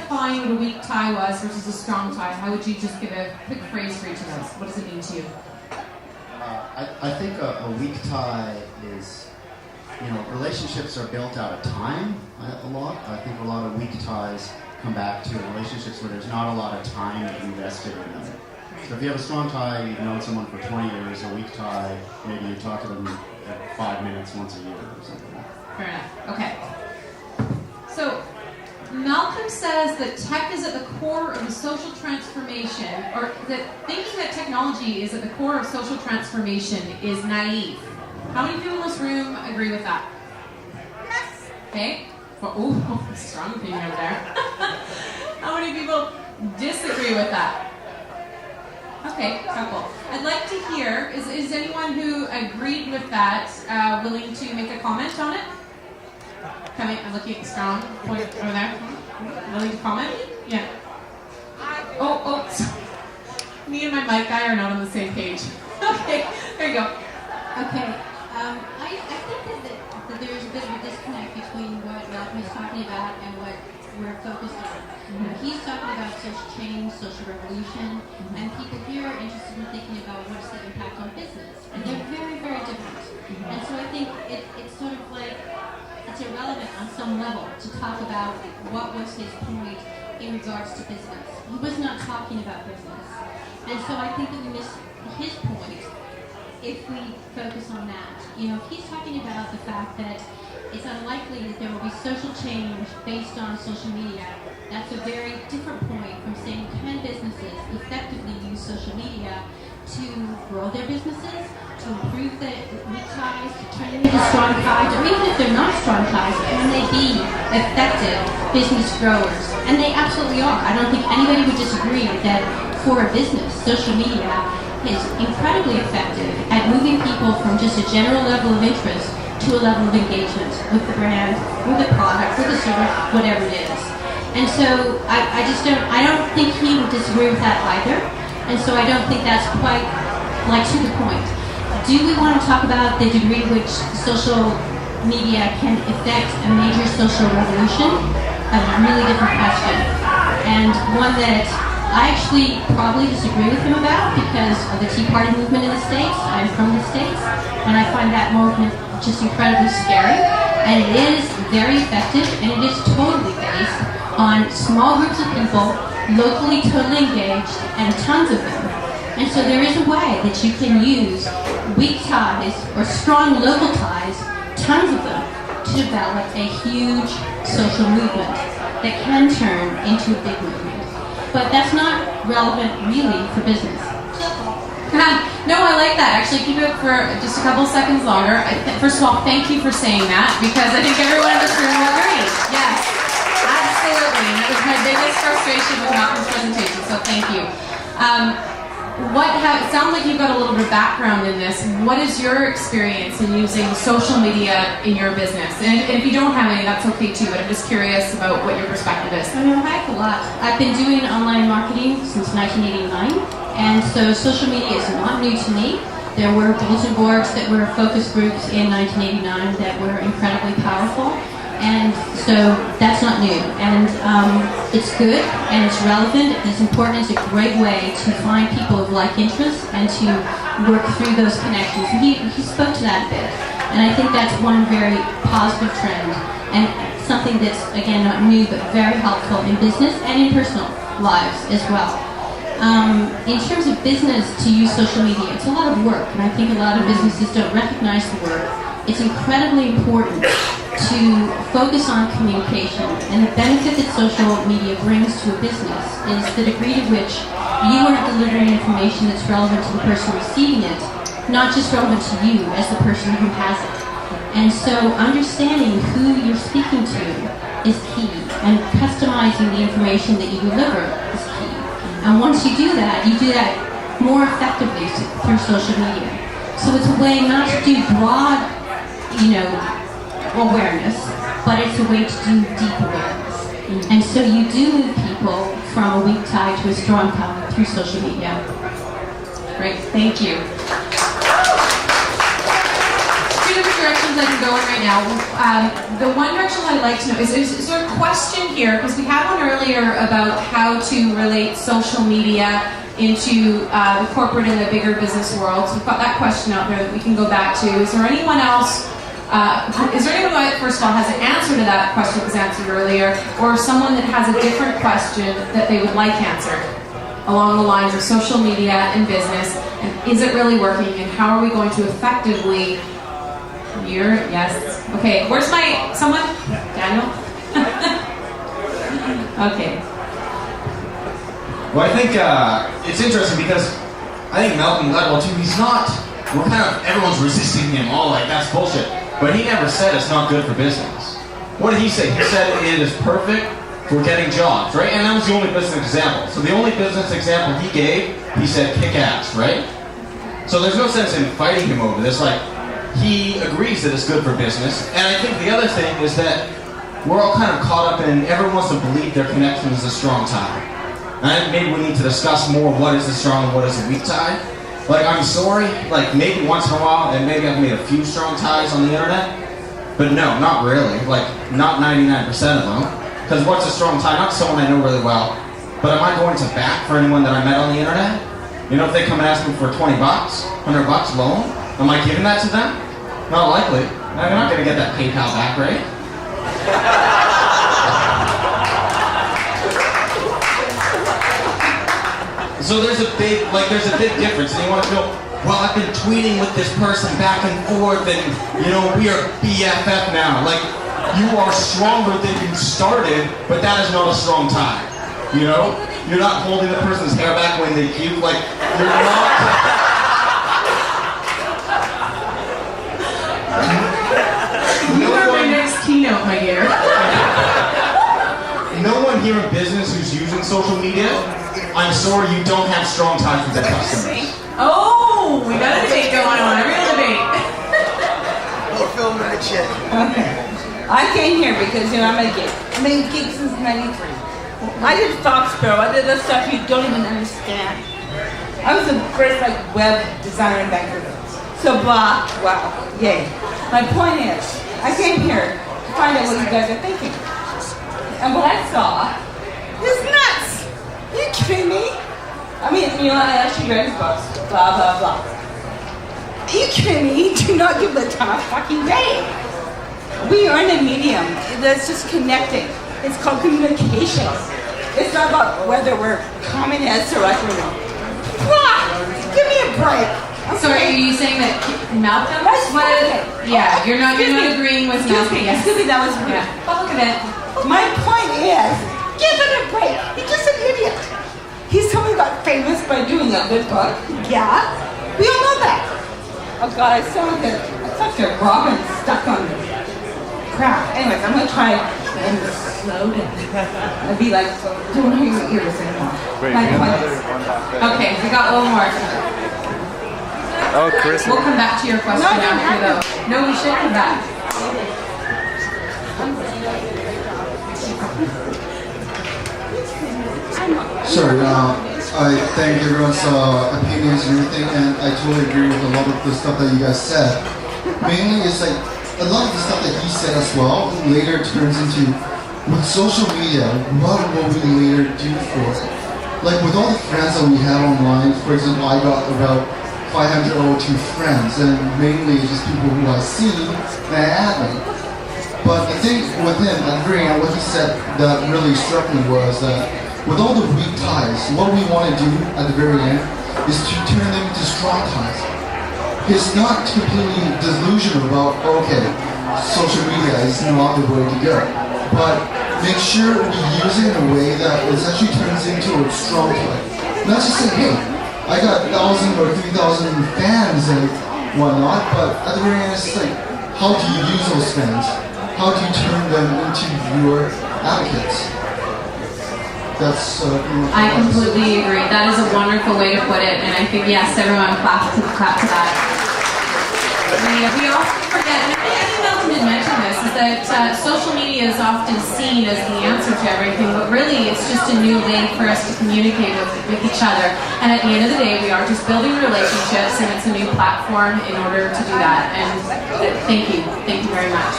define what a weak tie was versus a strong tie? How would you just give a quick phrase for each of those? What does it mean to you? I think a weak tie is, relationships are built out of time a lot. I think a lot of weak ties come back to relationships where there's not a lot of time invested in them. So if you have a strong tie, you've known someone for 20 years, a weak tie, maybe you talk to them 5 minutes once a year or something. Fair enough. Okay. So Malcolm says that tech is at the core of the social transformation, or that thinking that technology is at the core of social transformation is naive. How many people in this room agree with that? Yes. Okay. Oh, strong opinion over there. How many people disagree with that? Okay, couple. I'd like to hear, is anyone who agreed with that willing to make a comment on it? Coming, I'm looking at strong point over there. Willing to comment? Yeah. Oh, me and my mic guy are not on the same page. Okay, there you go. Okay, I think that there's a bit of a disconnect between what Malcolm is talking about and what we're focused on. He's talking about social change, social revolution, and people here are interested in thinking about what's the impact on business. And they're very, very different. And so I think it's sort of like, it's irrelevant on some level to talk about what was his point in regards to business. He was not talking about business. And so I think that we miss his point if we focus on that. If he's talking about the fact that it's unlikely that there will be social change based on social media, that's a very different point from saying, can businesses effectively use social media to grow their businesses, to improve the weak ties, to turn them into strong ties, or even if they're not strong ties, can they be effective business growers? And they absolutely are. I don't think anybody would disagree that for a business, social media is incredibly effective at moving people from just a general level of interest to a level of engagement with the brand, with the product, with the service, whatever it is. And so I don't think he would disagree with that either. And so I don't think that's quite to the point. Do we want to talk about the degree to which social media can affect a major social revolution? A really different question. And one that I actually probably disagree with him about because of the Tea Party movement in the States. I'm from the States, and I find that movement just incredibly scary. And it is very effective, and it is totally based on small groups of people, locally totally engaged, and tons of them. And so there is a way that you can use weak ties or strong local ties, tons of them, to develop a huge social movement that can turn into a big movement. But that's not relevant really for business. No, I like that. Actually, keep it up for just a couple seconds longer. First of all, thank you for saying that, because I think everyone in this room will agree. Yes, absolutely. And that was my biggest frustration with Malcolm's presentation, so thank you. It sounds like you've got a little bit of background in this. What is your experience in using social media in your business? And if you don't have any, that's okay too, but I'm just curious about what your perspective is. I know a heck of a lot. I've been doing online marketing since 1989, and so social media is not new to me. There were bulletin boards that were focus groups in 1989 that were incredibly powerful. And so that's not new, and it's good, and it's relevant, and it's important. It's a great way to find people of like interests and to work through those connections. And he spoke to that a bit, and I think that's one very positive trend, and something that's, again, not new, but very helpful in business and in personal lives as well. In terms of business, to use social media, it's a lot of work, and I think a lot of businesses don't recognize the work. It's incredibly important to focus on communication, and the benefit that social media brings to a business is the degree to which you are delivering information that's relevant to the person receiving it, not just relevant to you as the person who has it. And so understanding who you're speaking to is key, and customizing the information that you deliver is key. And once you do that more effectively through social media. So it's a way not to do broad awareness, but it's a way to do deep awareness. And so you do move people from a weak tie to a strong tie through social media. Great, thank you. directions I can go in right now. The one direction I'd like to know is there a question here, because we had one earlier about how to relate social media into the corporate and the bigger business world. So we've got that question out there that we can go back to. Is there anyone else? Is there anyone who, first of all, has an answer to that question that was answered earlier, or someone that has a different question that they would like answered along the lines of social media and business, and is it really working, and how are we going to effectively yes. Okay, where's someone? Daniel? Okay. Well, I think it's interesting because I think Malcolm Gladwell too, everyone's resisting him, all like, that's bullshit. But he never said it's not good for business. What did he say? He said it is perfect for getting jobs, right? And that was the only business example. So the only business example he gave, he said kick ass, right? So there's no sense in fighting him over this. Like, he agrees that it's good for business. And I think the other thing is that we're all kind of caught up in, everyone wants to believe their connection is a strong tie. And maybe we need to discuss more what is a strong and what is a weak tie. Like, I'm sorry, like maybe once in a while, and maybe I've made a few strong ties on the internet, but no, not really, like not 99% of them. Because what's a strong tie? Not someone I know really well, but am I going to back for anyone that I met on the internet? You know, if they come and ask me for 20 bucks, 100 bucks loan, am I giving that to them? Not likely. I'm not gonna get that PayPal back, right? So there's a big difference, and you want to feel, well, I've been tweeting with this person back and forth, and you know, we are BFF now. Like, you are stronger than you started, but that is not a strong tie. You know, you're not holding the person's hair back when they puke. Like, you're not. You are my next keynote, my dear. No one here in business who's using social media, I'm sorry, you don't have strong ties with their customers. Oh, we got a debate going on, a real debate. We're filming that shit. Okay. I came here because, you know, I'm a geek. I've been a geek since 93. I did Foxborough. I did the stuff you don't even understand. I was the first, like, web designer in Vancouver. So blah, wow, yay. My point is, I came here to find out what you guys are thinking. And what I saw is nuts. Are you kidding me? I mean, you know, I actually read his books, blah, blah, blah. Are you kidding me? Do not give the time of fucking day. We are in a medium that's just connecting. It's called communication. It's not about whether we're communists or like we're not. Give me a break. Okay. So are you saying that Malcolm was? Yeah, you're not agreeing with Malcolm. Yes. Excuse me, that was rude. Yeah. But look at it. My point is, give it a break. He's just an idiot. He suddenly got famous by doing a good book. Yeah, we all know that. Oh God, I sound like a robin stuck on crap. Anyways, I'm gonna try and slow down. I'd be like, don't hear your ears anymore. My point is, Okay, we got one more. Oh, Chris. We'll come back to your question after though. No, we should come back. Sorry, I thank everyone's opinions and everything, and I totally agree with a lot of the stuff that you guys said. Mainly, it's like a lot of the stuff that he said as well later turns into, with social media, what will we later do for it? Like with all the friends that we have online, for example, I got about 502 friends, and mainly just people who I see that add me. But the thing with him, at the very end, what he said that really struck me was that with all the weak ties, what we want to do at the very end is to turn them into strong ties. He's not completely delusional about, okay, social media is not the way to go. But make sure we use it in a way that it actually turns into a strong tie. Not just say, hey, I got 1,000 or 3,000 fans and whatnot, but at the very end, it's like, how do you use those fans? How do you turn them into your advocates? That's I completely agree. That is a wonderful way to put it, and I think yes, everyone clap to that. We often forget, and I think Malcolm did mention this, is that social media is often seen as the answer to everything, but really it's just a new way for us to communicate with each other. And at the end of the day, we are just building relationships, and it's a new platform in order to do that. And thank you very much.